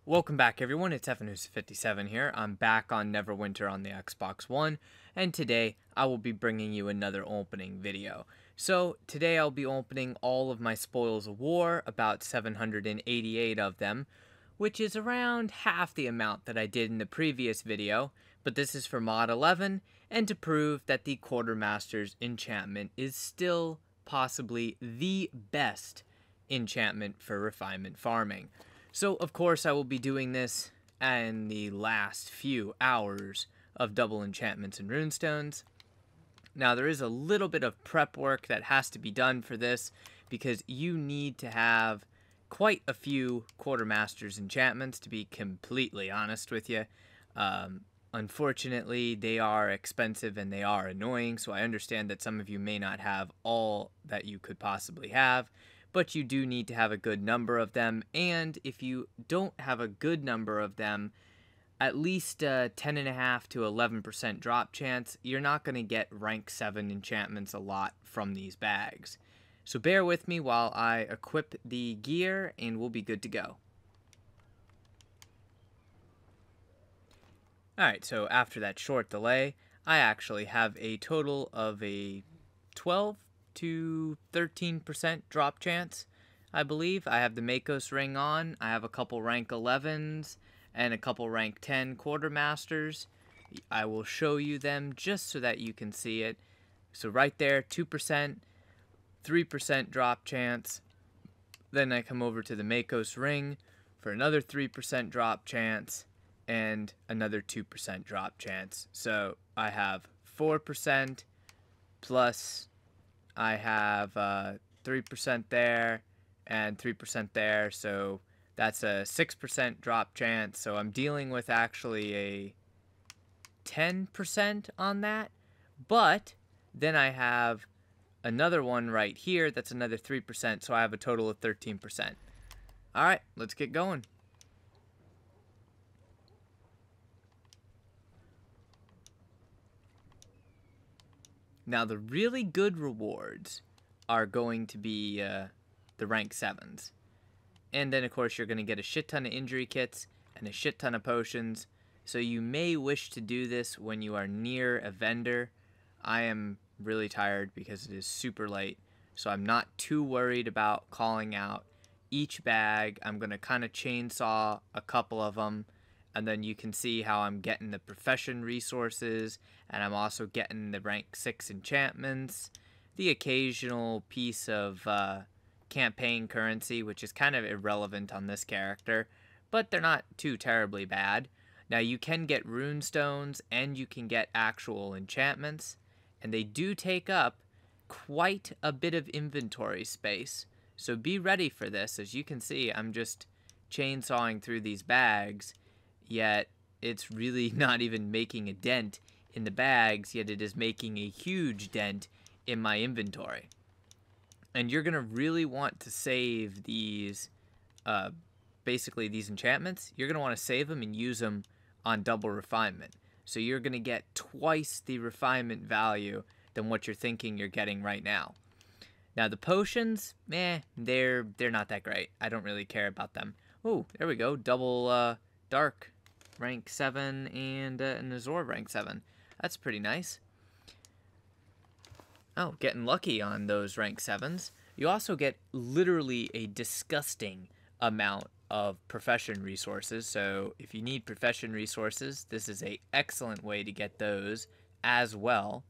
Welcome back everyone, it's FNUS57 here. I'm back on Neverwinter on the Xbox One, and today I will be bringing you another opening video. So today I'll be opening all of my Spoils of War, about 788 of them, which is around half the amount that I did in the previous video, but this is for mod 11, and to prove that the Quartermaster's enchantment is still possibly the best enchantment for refinement farming. So, of course, I will be doing this in the last few hours of double enchantments and runestones. Now, there is a little bit of prep work that has to be done for this, because you need to have quite a few quartermaster's enchantments, to be completely honest with you. Unfortunately, they are expensive and they are annoying, so I understand that some of you may not have all that you could possibly have, but you do need to have a good number of them, and if you don't have a good number of them, at least 10.5 to 11% drop chance, you're not going to get rank 7 enchantments a lot from these bags. So bear with me while I equip the gear, and we'll be good to go. Alright, so after that short delay, I actually have a total of a 12 to 13% drop chance, I believe. I have the Makos ring on, I have a couple rank 11s, and a couple rank 10 quartermasters. I will show you them just so that you can see it. So right there, 2%, 3% drop chance. Then I come over to the Makos ring for another 3% drop chance, and another 2% drop chance. So I have 4% plus I have 3% there and 3% there, so that's a 6% drop chance. So I'm dealing with actually a 10% on that, but then I have another one right here that's another 3%, so I have a total of 13%. Alright, let's get going. Now, the really good rewards are going to be the rank 7s. And then, of course, you're going to get a shit ton of injury kits and a shit ton of potions. So you may wish to do this when you are near a vendor. I am really tired because it is super late, so I'm not too worried about calling out each bag. I'm going to kind of chainsaw a couple of them, and then you can see how I'm getting the profession resources, and I'm also getting the rank 6 enchantments, the occasional piece of campaign currency, which is kind of irrelevant on this character, but they're not too terribly bad. Now, you can get rune stones, and you can get actual enchantments, and they do take up quite a bit of inventory space. So be ready for this. As you can see, I'm just chainsawing through these bags, yet it's really not even making a dent in the bags, yet it is making a huge dent in my inventory. And you're going to really want to save these, basically these enchantments. You're going to want to save them and use them on double refinement. So you're going to get twice the refinement value than what you're thinking you're getting right now. Now the potions, they're not that great. I don't really care about them. Oh, there we go. Double dark rank 7 and an Azor rank 7. That's pretty nice. Oh, getting lucky on those rank 7s. You also get literally a disgusting amount of profession resources. So if you need profession resources, this is an excellent way to get those as well.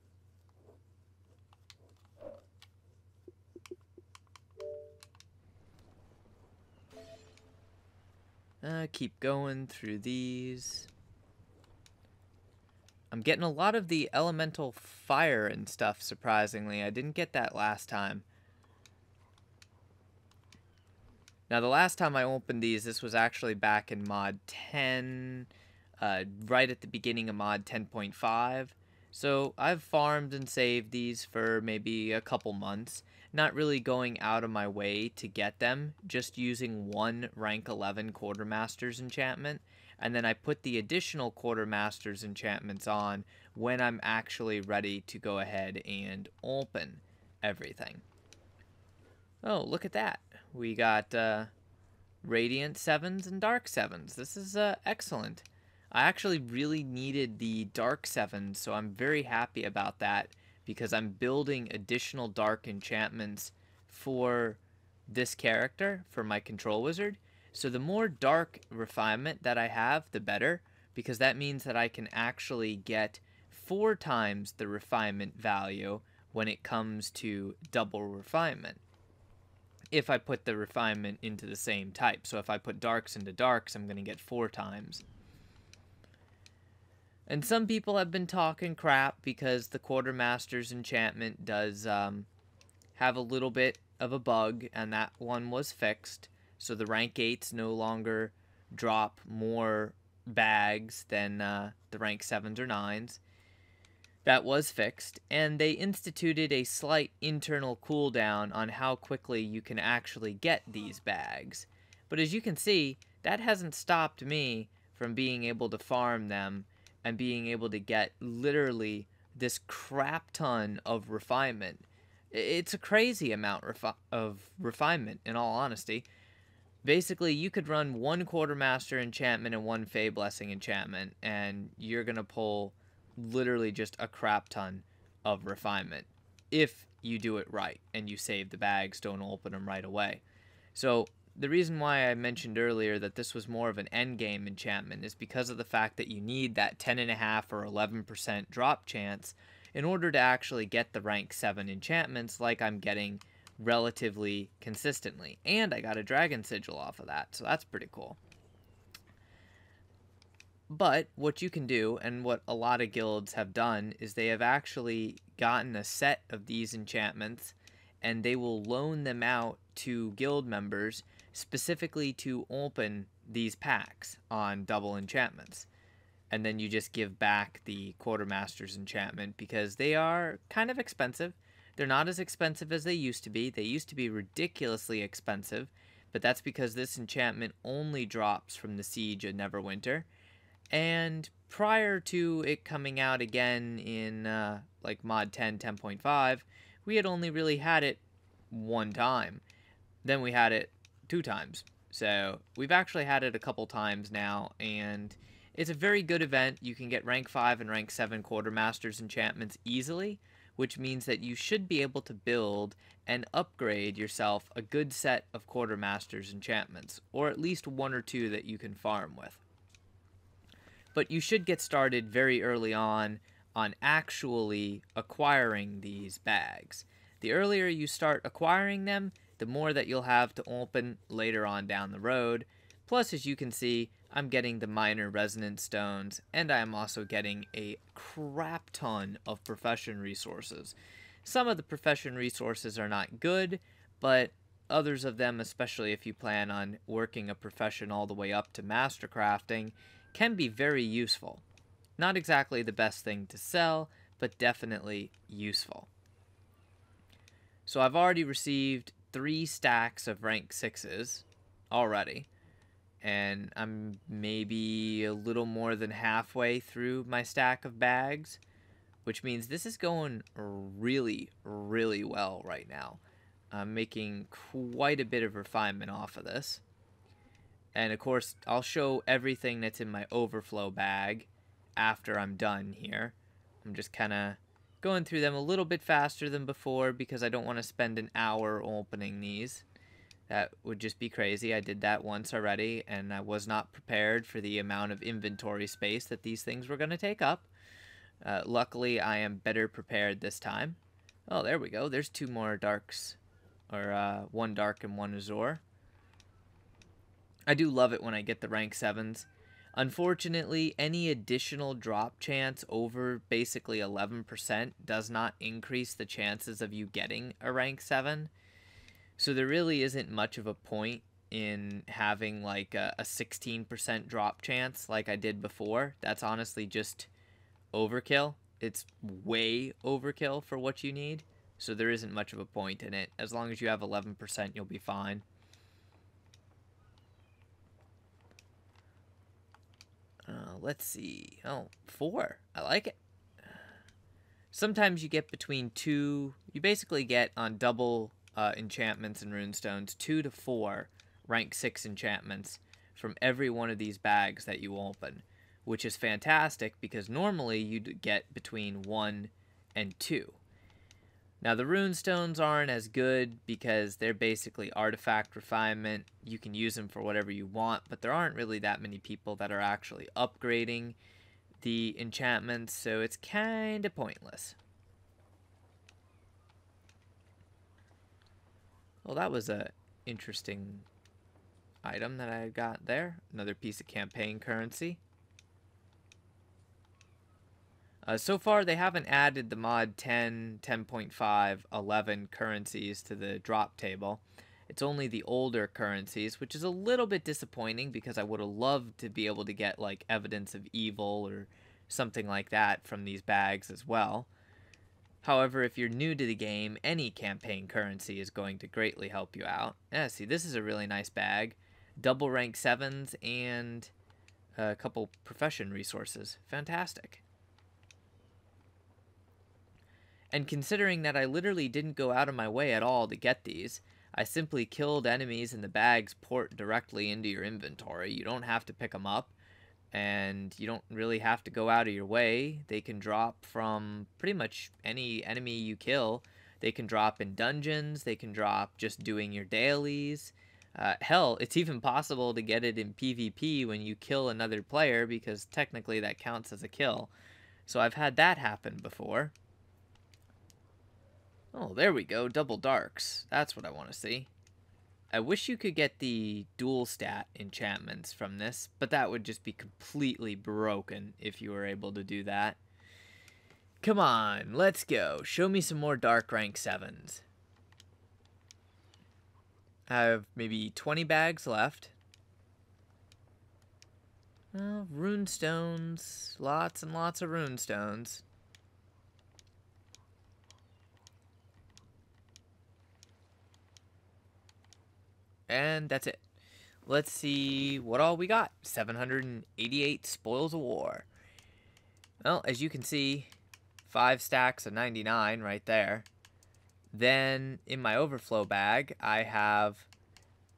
Keep going through these. I'm getting a lot of the elemental fire and stuff, surprisingly. I didn't get that last time. Now, the last time I opened these, this was actually back in mod 10, right at the beginning of mod 10.5. So I've farmed and saved these for maybe a couple months, not really going out of my way to get them, just using one rank 11 quartermaster's enchantment, and then I put the additional quartermaster's enchantments on when I'm actually ready to go ahead and open everything. Oh, look at that. We got Radiant 7s and Dark 7s. This is excellent. I actually really needed the Dark 7s, so I'm very happy about that because I'm building additional Dark enchantments for this character, for my Control Wizard. So the more Dark refinement that I have, the better, because that means that I can actually get 4 times the refinement value when it comes to double refinement, if I put the refinement into the same type. So if I put darks into darks, I'm going to get 4 times. And some people have been talking crap because the quartermaster's enchantment does have a little bit of a bug, and that one was fixed. So the rank 8s no longer drop more bags than the rank 7s or 9s. That was fixed, and they instituted a slight internal cooldown on how quickly you can actually get these bags. But as you can see, that hasn't stopped me from being able to farm them and being able to get literally this crap ton of refinement. It's a crazy amount of refinement, in all honesty. Basically, you could run 1 quartermaster enchantment and 1 Fey Blessing enchantment, and you're going to pull literally just a crap ton of refinement if you do it right and you save the bags, don't open them right away. So the reason why I mentioned earlier that this was more of an endgame enchantment is because of the fact that you need that 10.5 or 11% drop chance in order to actually get the rank 7 enchantments like I'm getting relatively consistently. And I got a dragon sigil off of that, so that's pretty cool. But what you can do, and what a lot of guilds have done, is they have actually gotten a set of these enchantments, and they will loan them out to guild members specifically to open these packs on double enchantments. And then you just give back the quartermaster's enchantment because they are kind of expensive. They're not as expensive as they used to be. They used to be ridiculously expensive, but that's because this enchantment only drops from the Siege of Neverwinter. And prior to it coming out again in like mod 10, 10.5, we had only really had it 1 time. Then we had it 2 times. So we've actually had it a couple times now, and it's a very good event. You can get rank 5 and rank 7 quartermasters enchantments easily, which means that you should be able to build and upgrade yourself a good set of quartermasters enchantments, or at least 1 or 2 that you can farm with. But you should get started very early on actually acquiring these bags. The earlier you start acquiring them, the more that you'll have to open later on down the road. Plus, as you can see, I'm getting the minor resonance stones, and I'm also getting a crap ton of profession resources. Some of the profession resources are not good, but others of them, especially if you plan on working a profession all the way up to master crafting, can be very useful. Not exactly the best thing to sell, but definitely useful. So I've already received 3 stacks of rank 6s already, and I'm maybe a little more than halfway through my stack of bags, which means this is going really, really well right now. I'm making quite a bit of refinement off of this. And of course, I'll show everything that's in my overflow bag after I'm done here. I'm just kind of going through them a little bit faster than before because I don't want to spend an hour opening these. That would just be crazy. I did that once already, and I was not prepared for the amount of inventory space that these things were going to take up. Luckily, I am better prepared this time. Oh, there we go. There's 2 more darks, or 1 dark and 1 azure. I do love it when I get the rank 7s. Unfortunately, any additional drop chance over basically 11% does not increase the chances of you getting a rank 7. So there really isn't much of a point in having like a 16% drop chance like I did before. That's honestly just overkill. It's way overkill for what you need. So there isn't much of a point in it. As long as you have 11%, you'll be fine. Let's see. Oh, 4. I like it. Sometimes you get between 2. You basically get on double enchantments and runestones 2 to 4 rank 6 enchantments from every one of these bags that you open, which is fantastic because normally you'd get between 1 and 2. Now the rune stones aren't as good because they're basically artifact refinement. You can use them for whatever you want, but there aren't really that many people that are actually upgrading the enchantments, so it's kind of pointless. Well, that was a interesting item that I got there. Another piece of campaign currency. So far, they haven't added the mod 10, 10.5, 11 currencies to the drop table. It's only the older currencies, which is a little bit disappointing because I would have loved to be able to get like evidence of evil or something like that from these bags as well. However, if you're new to the game, any campaign currency is going to greatly help you out. Yeah, see, this is a really nice bag. Double rank 7s and a couple profession resources. Fantastic. And considering that I literally didn't go out of my way at all to get these, I simply killed enemies and the bags port directly into your inventory. You don't have to pick them up, and you don't really have to go out of your way. They can drop from pretty much any enemy you kill. They can drop in dungeons. They can drop just doing your dailies. Hell, it's even possible to get it in PvP when you kill another player because technically that counts as a kill. So I've had that happen before. Oh, there we go. Double darks. That's what I want to see. I wish you could get the dual stat enchantments from this, but that would just be completely broken if you were able to do that. Come on, let's go. Show me some more dark rank 7s. I have maybe 20 bags left. Oh, rune stones. Lots and lots of rune stones. And that's it. Let's see what all we got. 788 spoils of war. Well, as you can see, 5 stacks of 99 right there. Then in my overflow bag, I have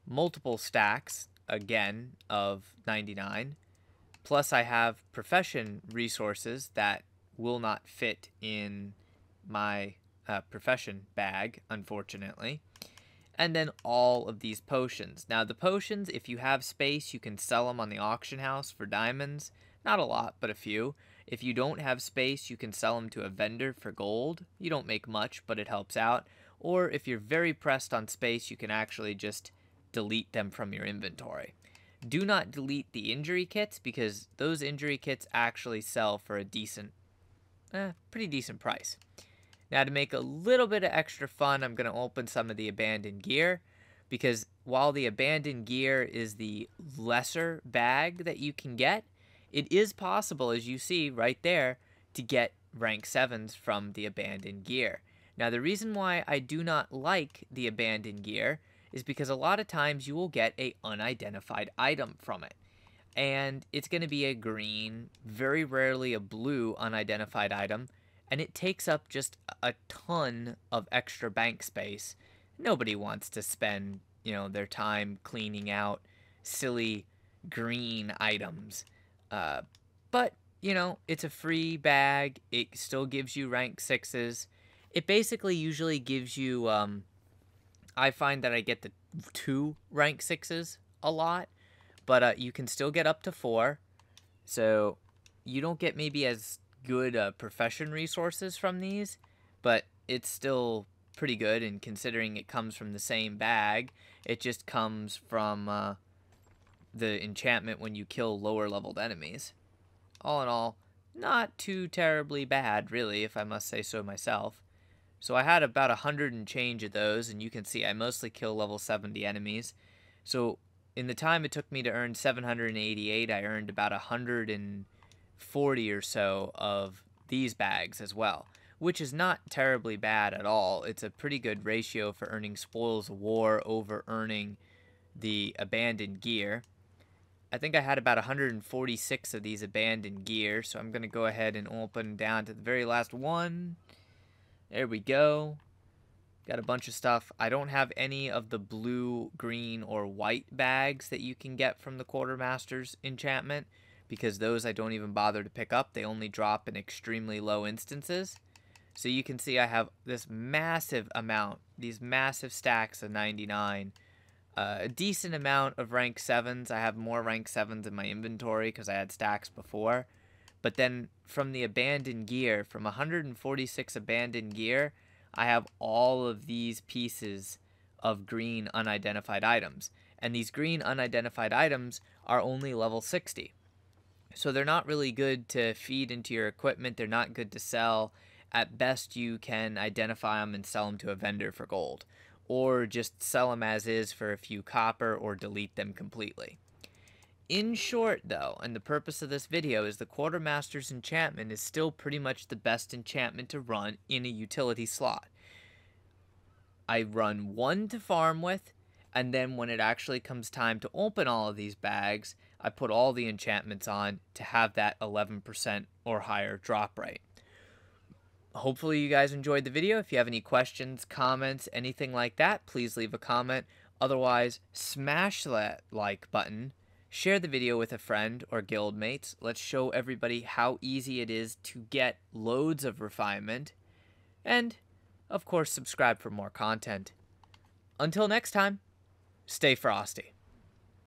multiple stacks, again, of 99. Plus I have profession resources that will not fit in my profession bag, unfortunately. And then all of these potions. Now the potions, if you have space, you can sell them on the auction house for diamonds. Not a lot, but a few. If you don't have space, you can sell them to a vendor for gold. You don't make much, but it helps out. Or if you're very pressed on space, you can actually just delete them from your inventory. Do not delete the injury kits because those injury kits actually sell for a decent, pretty decent price. Now to make a little bit of extra fun, I'm going to open some of the abandoned gear, because while the abandoned gear is the lesser bag that you can get, it is possible, as you see right there, to get rank 7s from the abandoned gear. Now the reason why I do not like the abandoned gear is because a lot of times you will get a unidentified item from it. And it's going to be a green, very rarely a blue unidentified item, and it takes up just a ton of extra bank space. Nobody wants to spend, their time cleaning out silly green items. But, it's a free bag. It still gives you rank 6s. It basically usually gives you, I find that I get the 2 rank 6s a lot, but you can still get up to 4. So you don't get maybe as good profession resources from these, but it's still pretty good, and considering it comes from the same bag, it just comes from the enchantment when you kill lower leveled enemies. All in all, not too terribly bad, really, if I must say so myself. So I had about 100 and change of those, and you can see I mostly kill level 70 enemies. So in the time it took me to earn 788, I earned about 140 or so of these bags as well, which is not terribly bad at all. It's a pretty good ratio for earning spoils of war over earning the abandoned gear. I think I had about 146 of these abandoned gear, so I'm going to go ahead and open down to the very last one. There we go. Got a bunch of stuff. I don't have any of the blue, green, or white bags that you can get from the quartermaster's enchantment, because those I don't even bother to pick up. They only drop in extremely low instances. So you can see I have this massive amount, these massive stacks of 99. A decent amount of rank 7s. I have more rank 7s in my inventory because I had stacks before. But then from the abandoned gear, from 146 abandoned gear, I have all of these pieces of green unidentified items. And these green unidentified items are only level 60. So they're not really good to feed into your equipment. They're not good to sell. At best, you can identify them and sell them to a vendor for gold, or just sell them as is for a few copper, or delete them completely. In short, though, and the purpose of this video is the Quartermaster's enchantment is still pretty much the best enchantment to run in a utility slot. I run one to farm with, and then when it actually comes time to open all of these bags, I put all the enchantments on to have that 11% or higher drop rate. Hopefully you guys enjoyed the video. If you have any questions, comments, anything like that, please leave a comment. Otherwise, smash that like button, share the video with a friend or guildmates. Let's show everybody how easy it is to get loads of refinement. And, of course, subscribe for more content. Until next time, stay frosty.